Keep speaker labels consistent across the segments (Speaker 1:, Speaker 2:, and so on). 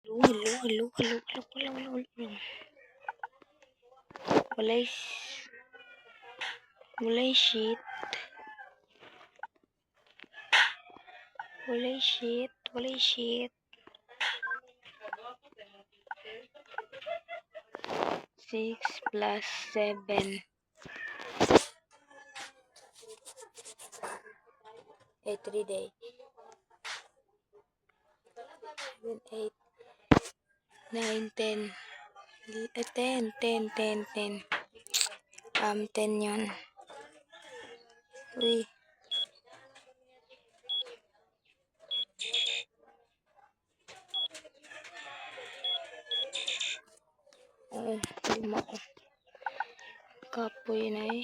Speaker 1: Hello. Walay, walay shit. Walay shit. 6 plus 7. 3 day. 7, 8, 9, 10. 10. 10 yun. Uy. Oo, lima ko. Kapoy na eh.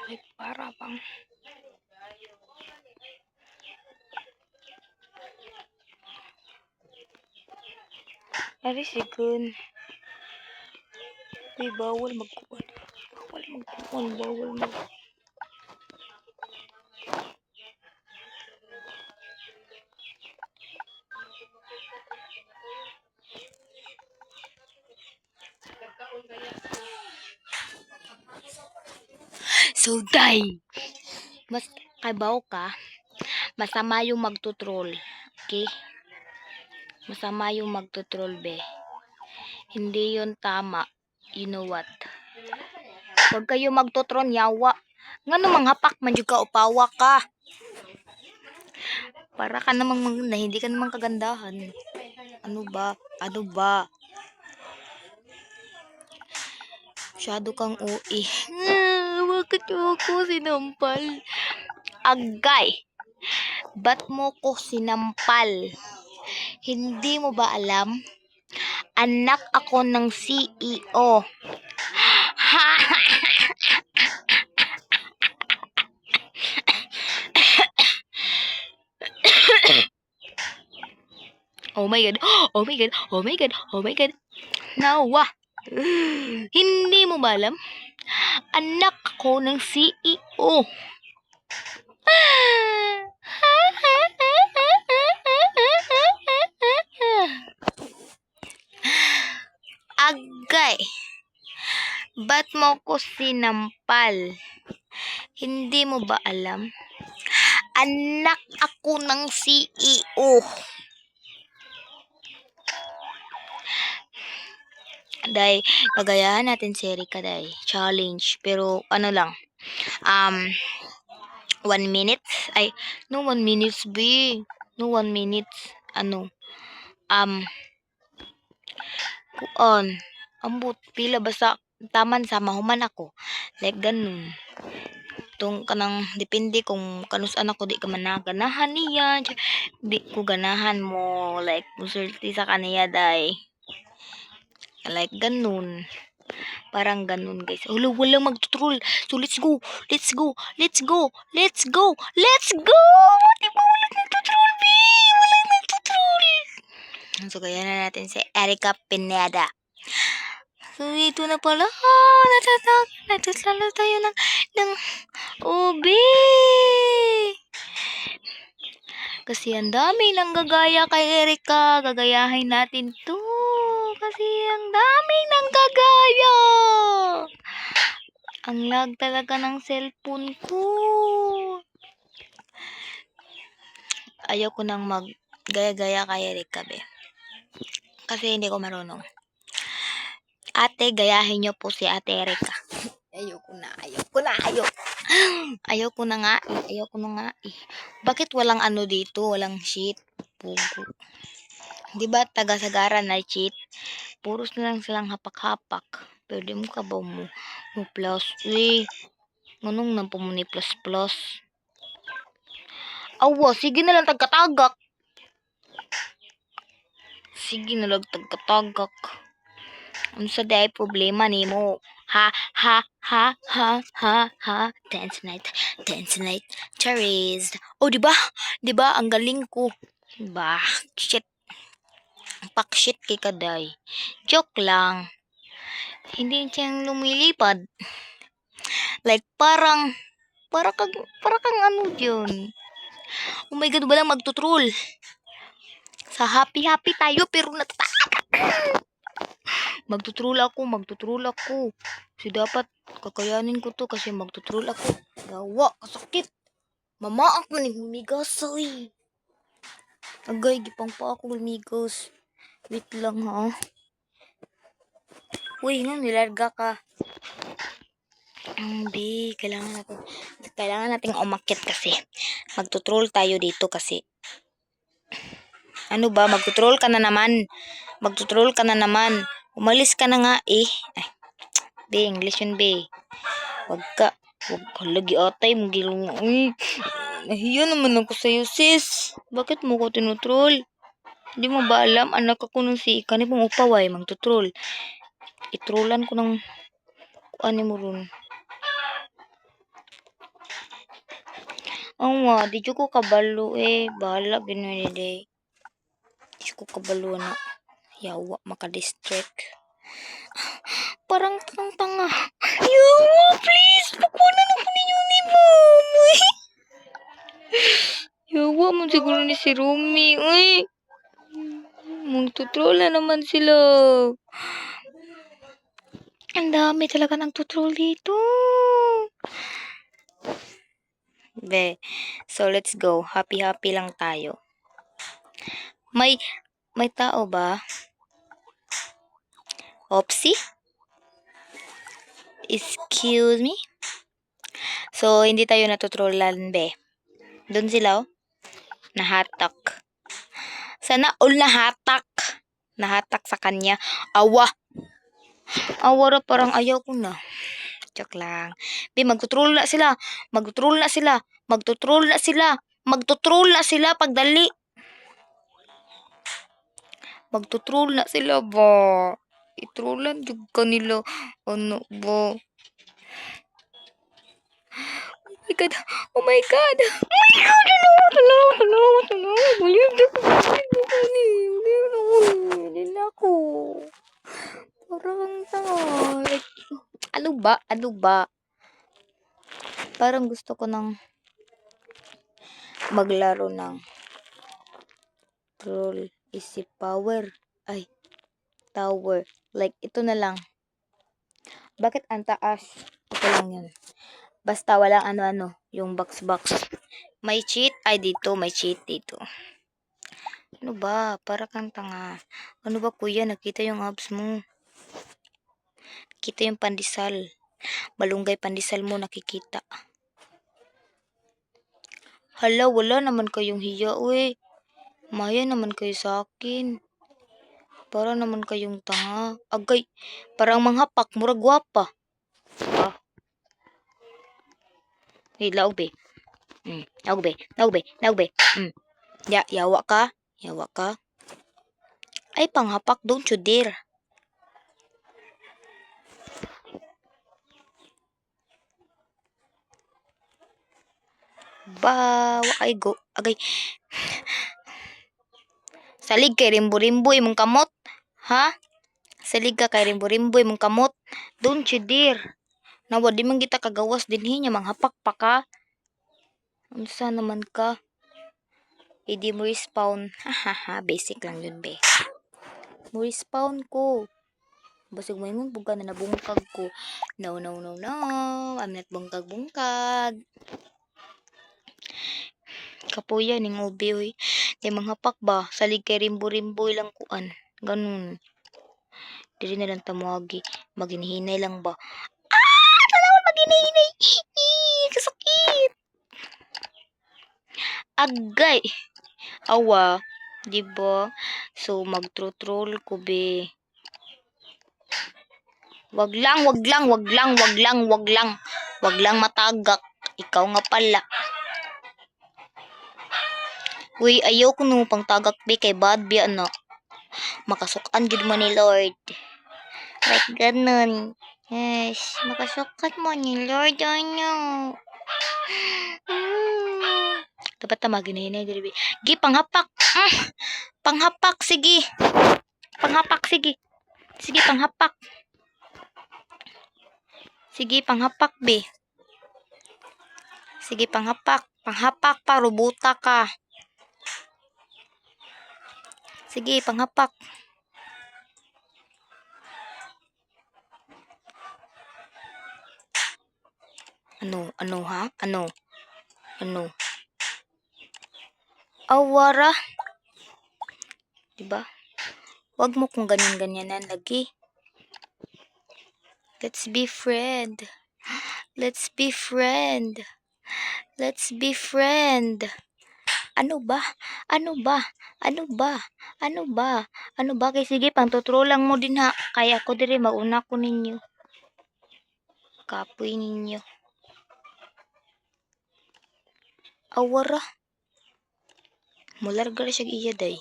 Speaker 1: Ay, para bang. Ari sigun. Uy, bawal magkuhan. Bawal mag... So, die! Mas kaibaw ka, masama yung magtutrol. Okay? Masama yung magtutrol, be. Hindi yun tama. You know what? Huwag kayo magtutrol, yawa. Nga namang hapak, man ka upawa ka. Para ka namang maganda, hindi ka namang kagandahan. Ano ba? Masyado kang ui. Bakit ako sinampal? Agay! Ba't mo ko sinampal? Hindi mo ba alam? Anak ako ng CEO. Oh my God. Nawa. Hindi mo ba alam? Anak ako ng CEO. Agay. Ba't mo ko sinampal? Hindi mo ba alam? Anak ako ng CEO. Day, kagayahan natin si Erika, day. Challenge. Pero, ano lang. 1 minute? Ay, no 1 minutes, B. No 1 minutes. Ano? Kuon. Ambot, pila basta taman sa mahuman ako. Like, ganun. Tung kanang depende kung kanus-an ako, di ka managanahan niya. Di ko ganahan mo. Like, musulti sa kaniya, day. Like, ganun. Parang ganun, guys. Hulo, walang magtutrol. So, let's go. Di ba walang nagtutrol, B? Walang nagtutrol. So, kaya na natin si Erika Pineda. So, ito na pala. Nagtatlalo tayo ng OB. Kasi ang dami nang gagaya kay Erika. Gagayahin natin to. Kasi ang dami nang gagaya. Ang lag talaga ng cellphone ko. Ayaw ko nang mag-gaya-gaya kay Erika, be. Kasi hindi ko marunong. Ate, gayahin niyo po si Ate Erika. Ayaw ko na nga eh. Bakit walang ano dito? Walang sheet. Pugo. Diba taga-Sagara na cheat? Puros na lang silang hapak-hapak. Pwede mo ka ba mo plus? Ngunong nang po mo ni plus. Awa, sige na lang tagkatagak. Ano sa day problema ni mo? Ha. Dance night. Charis. Oh, diba? Ang galing ko. Shit. Pak shit kay kaday. Joke lang. Hindi siyang lumilipad. Like, para kang ano yun. Oh my God, walang magtutroll. Sa happy-happy tayo, pero magtutroll ako. Kasi dapat, kakayanin ko to kasi magtutroll ako. Gawa, kasakit. Mamaak man yung humigas, ay. Agay, gipang pa ako lumigos. Wait lang, ha. Uy, nilarga ka. Kailangan nating umakyat kasi. Magtutroll tayo dito kasi. Ano ba, magtutroll ka na naman. Umalis ka na nga eh. Ay, be, English yun, be. Wag lagi atay, magilong. Uy, nahiya naman ako sa'yo, sis. Bakit mo ko tinutroll? Hindi mo ba alam, anak ako nung si Ikani pong upaway, magtutroll. Itrollan ko ng ano mo ron. Nga, di ko kabalo eh. Bahala, gano'n day. Di ko kabalo na. Yawa, makadistract. Parang tanga. Yawa, please! Pakunan ako ninyo ni Mom. Yawa mo siguro ni si Rumi. Uy! Magtutroll na naman sila. Ang dami talaga ng tutroll dito. Be, so let's go. Happy-happy lang tayo. May tao ba? Opsi? Excuse me? So, hindi tayo natutrollan, be. Doon sila, oh. Nahatak. Sana all nahatak. Nahatak sa kanya. Awa ra, parang ayaw ko na. Joke lang. Be, magtutroll na sila. Pagdali. Magtutroll na sila ba? Itrollan yung kanila. Ano ba? Oh my God. Hindi na ako. Parang tanga. Ano ba? Parang gusto ko nang maglaro ng troll isip power. Ay, tower. Like, ito na lang. Bakit ang taas? Ito lang yun. Basta walang ano-ano. Yung box. May cheat. Ay, dito. May cheat dito. Ano ba? Para kang tanga. Ano ba, kuya? Nakita yung abs mo. Nakita yung pandesal. Malunggay pandesal mo nakikita. Hala, wala naman kayong hiya, uy. Maya naman kayo sa akin. Para naman kayong tanga. Agay, parang manghapak, murag gwapa. Ah. Hey, laog be. Laog be. Yawa ka. Ay, panghapak, don't you dare. Bawa ay go. Agay. Salig kay rimbo-rimbo imong kamot. Ha? Salig ka kay rimbo-rimbo imong kamot. Don't you dare. Nawa di man kita kagawas dinhi nya manghapak pa ka. Unsa naman ka? Hindi mo respawn. Hahaha, basic lang yun, be. Mo respawn ko. Basig mo imong buga na nabungkag ko. No. I'm not bungkag. Kapuya ning ubi oy. Kay manghapak ba? Salig kay rimbo-rimbo lang kuan. Ganun. Dili na lang tamuagi. Maginihinay lang ba? Tanawon maginihinay. Kasakit. Agay. Awa. Diba? So, mag-troll ko, be. Wag lang matagak. Ikaw nga pala. Uy, ayaw ko nung pang tagak, be. Kay bad, be, ano. Makasukan gid mo ni Lord. Like, ganun. Yes, makasukat mo ni Lord, ano. Dapat na maginahinay, be. Gi, panghapak. Panghapak, sige. Sige, panghapak. Sige, panghapak, be. Sige, panghapak. Panghapak pa, rubuta ka. Sige, panghapak. Ano ha? Ano? Awara. Diba? Wag mo kung ganyan-ganyanan lagi. Let's be friend. Let's be friend. Let's be friend. Ano ba? Ano ba? Ano ba? Ano ba? Ano ba? Kay sige, pangtuturo lang mo din ha. Kaya ako diri mauna ko ninyo. Kapoy ninyo. Awara. Mularga siya iya day.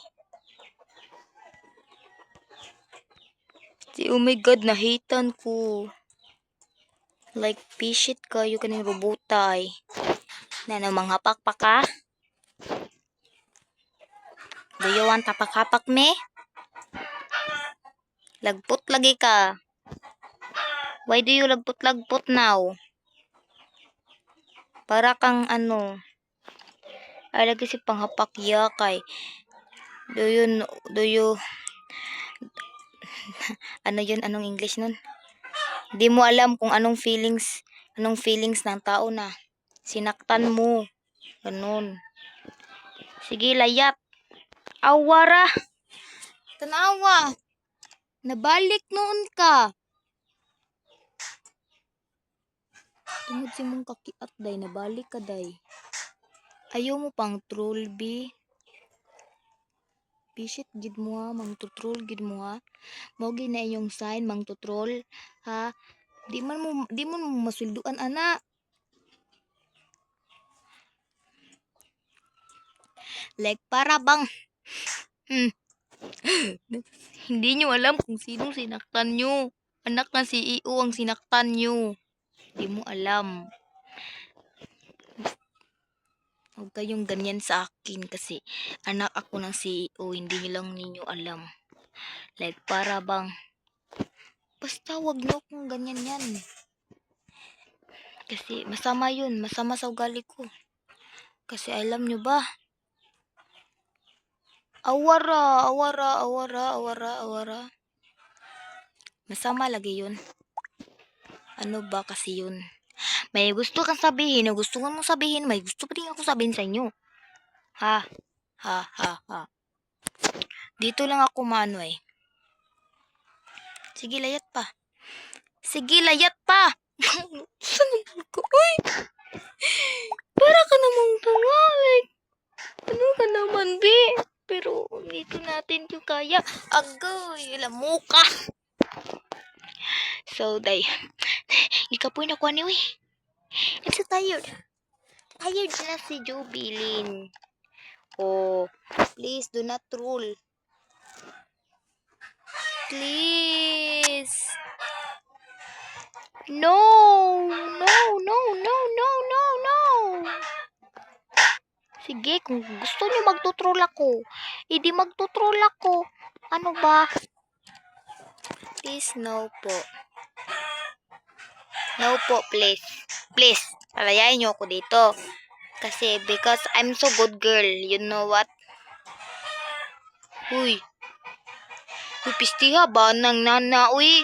Speaker 1: Oh my God, nahitan ko. Like, pishit kayo kaning robotay. Na manghapak pa ka? Do you want tapak-hapak me? Lagpot lagi ka. Why do you lagpot-lagpot now? Para kang ano. Ay, lagi si panghapak ya kay. Do you, ano yun, anong English nun? Di mo alam kung anong feelings ng tao na. Sinaktan mo. Ganun. Sige, layat. Awara. Tanawa. Nabalik noon ka. Tungod si mong kakiat, day. Nabalik ka, day. Ayaw mo pang troll, B. Bisit, gid mo ha. Mang tutrol, gid mo ha. Mogi na iyong sign, mang tutrol. Ha? Di mo masulduan, ana. Like, para bang... Hindi nyo alam kung sinong sinaktan nyo. Anak ng CEO ang sinaktan nyo. Hindi mo alam. Huwag kayong ganyan sa akin kasi anak ako ng CEO. Hindi nyo lang ninyo alam. Like, para bang... Basta wag nyo kung ganyan yan. Kasi masama yun. Masama sa ugali ko. Kasi alam nyo ba? Awara. Masama lagi yun. Ano ba kasi yun? May gusto kang sabihin, gusto mong sabihin, may gusto pa rin ako sabihin sa inyo. Ha? Dito lang ako maano eh. Sige, layat pa. Saan naman ko? Uy! Para ka namang tanga. Like, ano ka naman, be? Pero, dito natin yung kaya. Agoy, alam mo ka. So, day. Hindi ka po yung nakuha niyo eh. I'm so tired. Tired na si Jubilin. Oh, please do not troll. Please. No. Sige, kung gusto niyo magtutroll ako, hindi magtutroll ako. Ano ba? Please, no po. No po, please. Please, palayain niyo ako dito. Kasi, because I'm so good girl. You know what? Uy, pistiha ba? Nang nana, uy.